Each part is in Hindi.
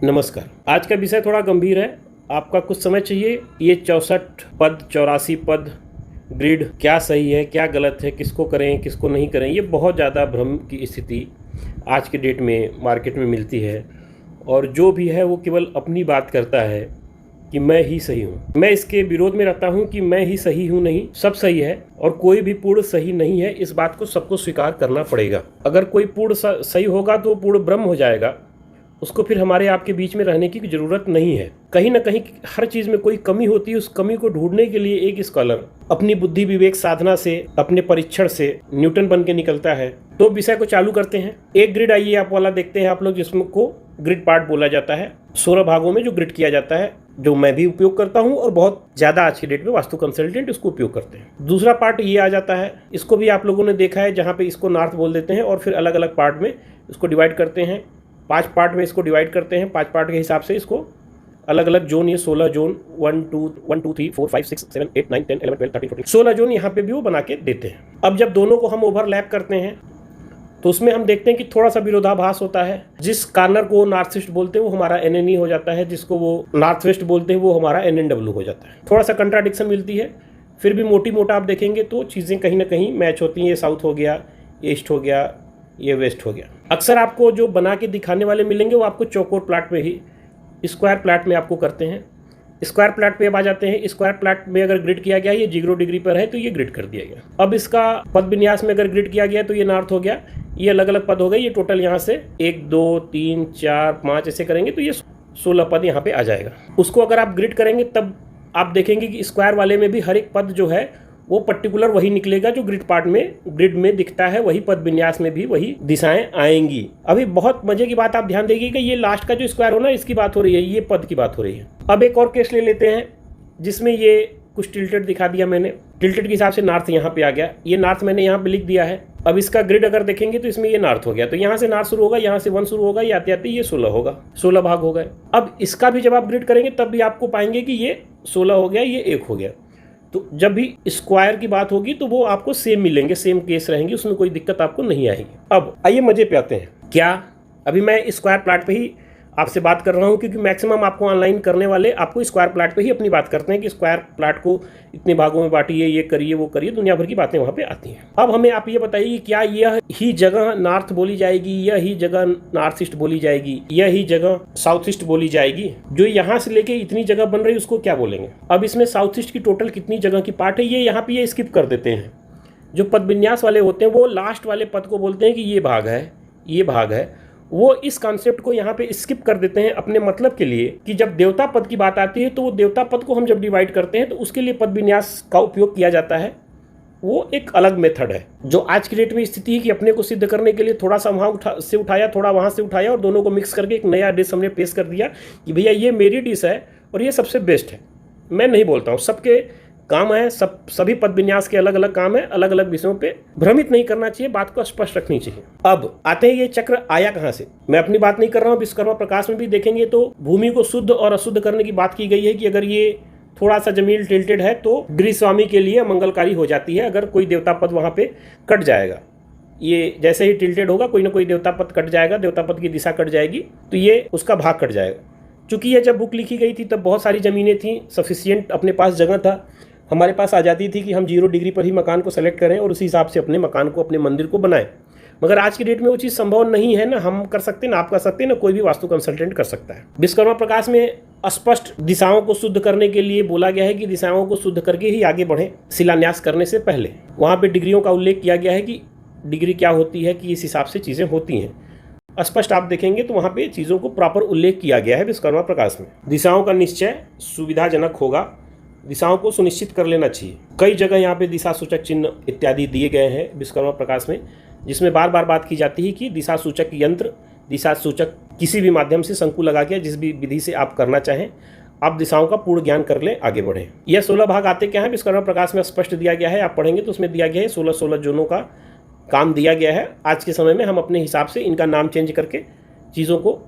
नमस्कार। आज का विषय थोड़ा गंभीर है, आपका कुछ समय चाहिए। ये 64 पद 84 पद ग्रिड क्या सही है, क्या गलत है, किसको करें किसको नहीं करें, ये बहुत ज़्यादा भ्रम की स्थिति आज के डेट में मार्केट में मिलती है। और जो भी है वो केवल अपनी बात करता है कि मैं ही सही हूँ। मैं इसके विरोध में रहता हूँ कि मैं ही सही हूँ, नहीं, सब सही है और कोई भी पूर्ण सही नहीं है। इस बात को सबको स्वीकार करना पड़ेगा। अगर कोई पूर्ण सही होगा तो पूर्ण ब्रह्म हो जाएगा, उसको फिर हमारे आपके बीच में रहने की ज़रूरत नहीं है। कहीं ना कहीं हर चीज़ में कोई कमी होती है, उस कमी को ढूंढने के लिए एक स्कॉलर अपनी बुद्धि विवेक साधना से, अपने परीक्षण से न्यूटन बन के निकलता है। तो विषय को चालू करते हैं। एक ग्रिड आइए आप वाला देखते हैं आप लोग, जिसमें को ग्रिड पार्ट बोला जाता है। 16 भागों में जो ग्रिड किया जाता है, जो मैं भी उपयोग करता हूं और बहुत ज़्यादा आज की डेट में वास्तु कंसल्टेंट इसको उपयोग करते हैं। दूसरा पार्ट ये आ जाता है, इसको भी आप लोगों ने देखा है, जहाँ पे इसको नॉर्थ बोल देते हैं और फिर अलग अलग पार्ट में इसको डिवाइड करते हैं। 5 पार्ट में इसको डिवाइड करते हैं। 5 पार्ट के हिसाब से इसको अलग अलग जोन, ये 16 जोन 1 2 3 4 5 6 7 8 9 10 11 12 13 14 16 जोन यहाँ पे भी वो बना के देते हैं। अब जब दोनों को हम ओवरलैप करते हैं तो उसमें हम देखते हैं कि थोड़ा सा विरोधाभास होता है। जिस कार्नर को नॉर्थ ईस्ट बोलते हैं वो हमारा NNE हो जाता है, जिसको वो नॉर्थ वेस्ट बोलते हैं वो हमारा NNW हो जाता है। थोड़ा सा कंट्राडिक्शन मिलती है, फिर भी मोटी मोटा आप देखेंगे तो चीज़ें कहीं ना कहीं मैच होती हैं। ये साउथ हो गया, ये ईस्ट हो गया, ये वेस्ट हो गया। अक्सर आपको जो बना के दिखाने वाले मिलेंगे वो आपको चौकोर प्लाट में ही, स्क्वायर प्लाट में आपको करते हैं। स्क्वायर प्लाट पे अब आ जाते हैं। स्क्वायर प्लाट में अगर ग्रिड किया गया, ये 0 डिग्री पर है तो ये ग्रिड कर दिया गया। अब इसका पद विन्यास में अगर ग्रिड किया गया तो ये नॉर्थ हो गया, ये अलग अलग पद हो गए। ये टोटल यहाँ से 1 2 3 4 5 ऐसे करेंगे तो ये 16 पद यहाँ पे आ जाएगा। उसको अगर आप ग्रिड करेंगे तब आप देखेंगे कि स्क्वायर वाले में भी हर एक पद जो है वो पर्टिकुलर वही निकलेगा जो ग्रिड पार्ट में ग्रिड में दिखता है, वही पद विन्यास में भी वही दिशाएं आएंगी। अभी बहुत मजे की बात आप ध्यान देंगे कि ये लास्ट का जो स्क्वायर हो ना, इसकी बात हो रही है, ये पद की बात हो रही है। अब एक और केस ले लेते हैं जिसमें ये कुछ टिल्टेड दिखा दिया मैंने। टिल्टेड के हिसाब से नॉर्थ यहाँ पे आ गया, ये नॉर्थ मैंने यहाँ पे लिख दिया है। अब इसका ग्रिड अगर देखेंगे तो इसमें ये नॉर्थ हो गया, तो यहाँ से नॉर्थ शुरू होगा, यहाँ से 1 शुरू होगा, ये आते आते ये 16 होगा, 16 भाग हो गए। अब इसका भी जब आप ग्रिड करेंगे तब भी आपको पाएंगे कि ये 16 हो गया, ये 1 हो गया। तो जब भी स्क्वायर की बात होगी तो वो आपको सेम मिलेंगे, सेम केस रहेंगे, उसमें कोई दिक्कत आपको नहीं आएगी। अब आइए मजे पे आते हैं। क्या अभी मैं स्क्वायर प्लाट पे ही आपसे बात कर रहा हूँ, क्योंकि मैक्सिमम आपको ऑनलाइन करने वाले आपको स्क्वायर प्लाट पे ही अपनी बात करते हैं कि स्क्वायर प्लाट को इतने भागों में बांटिए, ये करिए वो करिए, दुनिया भर की बातें वहाँ पे आती हैं। अब हमें आप ये बताइए कि क्या यह ही जगह नॉर्थ बोली जाएगी, यही जगह नॉर्थ ईस्ट बोली जाएगी, यही जगह साउथ ईस्ट बोली जाएगी? जो यहाँ से लेके इतनी जगह बन रही है उसको क्या बोलेंगे? अब इसमें साउथ ईस्ट की टोटल कितनी जगह की पार्ट है, ये यहाँ पे ये स्किप कर देते हैं। जो पद विन्यास वाले होते हैं वो लास्ट वाले पद को बोलते हैं कि ये भाग है, ये भाग है। वो इस कॉन्सेप्ट को यहाँ पे स्किप कर देते हैं अपने मतलब के लिए कि जब देवता पद की बात आती है तो वो देवता पद को हम जब डिवाइड करते हैं तो उसके लिए पद विन्यास का उपयोग किया जाता है। वो एक अलग मेथड है। जो आज की डेट में स्थिति है कि अपने को सिद्ध करने के लिए थोड़ा सा वहाँ से उठाया, थोड़ा वहाँ से उठाया और दोनों को मिक्स करके एक नया डिश हमने पेश कर दिया कि भैया ये मेरी डिश है और ये सबसे बेस्ट है। मैं नहीं बोलता हूँ, सबके काम है, सभी पद विन्यास के अलग अलग काम है, अलग अलग विषयों पे भ्रमित नहीं करना चाहिए, बात को स्पष्ट रखनी चाहिए। अब आते हैं ये चक्र आया कहाँ से। मैं अपनी बात नहीं कर रहा हूँ, विश्वकर्मा प्रकाश में भी देखेंगे तो भूमि को शुद्ध और अशुद्ध करने की बात की गई है कि अगर ये थोड़ा सा जमीन टिल्टेड है तो गृह स्वामी के लिए मंगलकारी हो जाती है अगर कोई देवता पद वहाँ पे कट जाएगा। ये जैसे ही टिल्टेड होगा कोई ना कोई देवता पद कट जाएगा, देवता पद की दिशा कट जाएगी तो ये उसका भाग कट जाएगा। चूंकि ये जब बुक लिखी गई थी तब बहुत सारी ज़मीनें थी, सफिशियंट अपने पास जगह था, हमारे पास आज़ादी थी कि हम 0 डिग्री पर ही मकान को सेलेक्ट करें और उसी हिसाब से अपने मकान को, अपने मंदिर को बनाएं। मगर आज की डेट में वो चीज़ संभव नहीं है, ना हम कर सकते, ना आप कर सकते, ना कोई भी वास्तु कंसल्टेंट कर सकता है। विश्वकर्मा प्रकाश में स्पष्ट दिशाओं को शुद्ध करने के लिए बोला गया है कि दिशाओं को शुद्ध करके ही आगे बढ़ें शिलान्यास करने से पहले। वहाँ पे डिग्रियों का उल्लेख किया गया है कि डिग्री क्या होती है, कि इस हिसाब से चीज़ें होती हैं। स्पष्ट आप देखेंगे तो वहाँ पे चीज़ों को प्रॉपर उल्लेख किया गया है विश्वकर्मा प्रकाश में। दिशाओं का निश्चय सुविधाजनक होगा, दिशाओं को सुनिश्चित कर लेना चाहिए। कई जगह यहाँ पे दिशा सूचक चिन्ह इत्यादि दिए गए हैं विश्वकर्मा प्रकाश में, जिसमें बार बार बात की जाती है कि दिशा सूचक यंत्र, दिशा सूचक किसी भी माध्यम से शंकु लगा के जिस भी विधि से आप करना चाहें, आप दिशाओं का पूर्ण ज्ञान कर लें, आगे बढ़ें। यह 16 भाग आते क्या है विश्वकर्मा प्रकाश में स्पष्ट दिया गया है, आप पढ़ेंगे तो उसमें दिया गया है 16 जोनों का काम दिया गया है। आज के समय में हम अपने हिसाब से इनका नाम चेंज करके चीज़ों को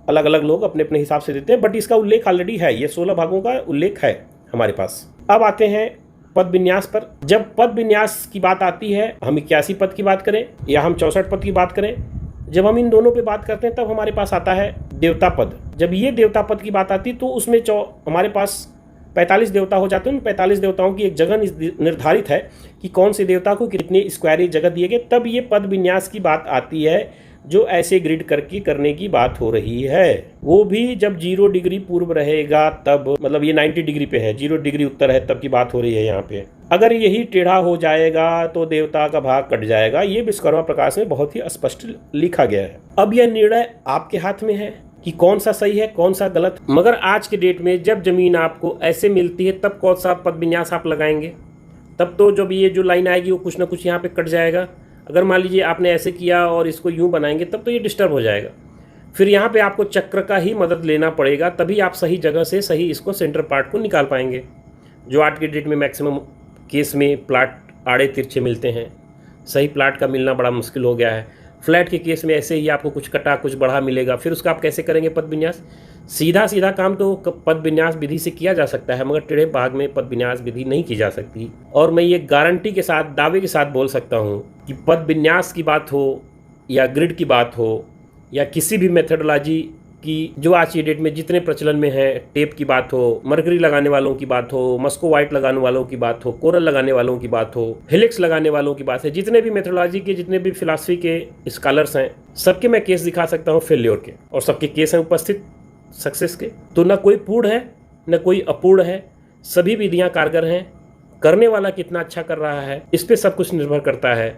अलग अलग लोग अपने अपने हिसाब से देते हैं, बट इसका उल्लेख ऑलरेडी है, ये 16 भागों का उल्लेख है हमारे पास। अब आते हैं पद विन्यास पर। जब पद विन्यास की बात आती है, हम 81 पद की बात करें या हम 64 पद की बात करें, जब हम इन दोनों पे बात करते हैं तब हमारे पास आता है देवता पद, जब ये देवता पद की बात आती तो उसमें हमारे पास 45 देवता हो जाते हैं। उन 45 देवताओं की एक जगह निर्धारित है कि कौन से देवता को कितनी स्क्वायरी जगह दिए गए, तब ये पद विन्यास की बात आती है जो ऐसे ग्रिड करके करने की बात हो रही है। वो भी जब 0 डिग्री पूर्व रहेगा तब, मतलब ये 90 डिग्री पे है, 0 डिग्री उत्तर है तब की बात हो रही है यहाँ पे। अगर यही टेढ़ा हो जाएगा तो देवता का भाग कट जाएगा। ये विश्वकर्मा प्रकाश में बहुत ही स्पष्ट लिखा गया है। अब यह निर्णय आपके हाथ में है कि कौन सा सही है कौन सा गलत। मगर आज के डेट में जब जमीन आपको ऐसे मिलती है तब कौन सा पद विन्यास आप लगाएंगे? तब तो जब ये जो लाइन आएगी वो कुछ ना कुछ यहाँ पे कट जाएगा। अगर मान लीजिए आपने ऐसे किया और इसको यूं बनाएंगे तब तो ये डिस्टर्ब हो जाएगा। फिर यहाँ पे आपको चक्र का ही मदद लेना पड़ेगा, तभी आप सही जगह से सही इसको सेंटर पार्ट को निकाल पाएंगे। जो आज के डेट में मैक्सिमम केस में प्लाट आड़े तिरछे मिलते हैं, सही प्लाट का मिलना बड़ा मुश्किल हो गया है। फ्लैट के केस में ऐसे ही आपको कुछ कटा कुछ बढ़ा मिलेगा, फिर उसका आप कैसे करेंगे पद विन्यास? सीधा सीधा काम तो पद विन्यास विधि से किया जा सकता है, मगर टेढ़े भाग में पद विन्यास विधि नहीं की जा सकती। और मैं ये गारंटी के साथ, दावे के साथ बोल सकता हूँ कि पद विन्यास की बात हो या ग्रिड की बात हो या किसी भी मेथडोलॉजी की जो आज की डेट में जितने प्रचलन में है, टेप की बात हो, मरकरी लगाने वालों की बात हो, मस्को वाइट लगाने वालों की बात हो, कोरल लगाने वालों की बात हो, हेलिक्स लगाने वालों की बात है, जितने भी मेथडोलॉजी के, जितने भी फिलॉसफी के स्कॉलर्स हैं, सबके मैं केस दिखा सकता हूँ फेल्योर के, और सबके केस हैं उपस्थित सक्सेस के। तो न कोई पूर्ण है न कोई अपूर्ण है, सभी विधियाँ कारगर हैं। करने वाला कितना अच्छा कर रहा है इस पे सब कुछ निर्भर करता है।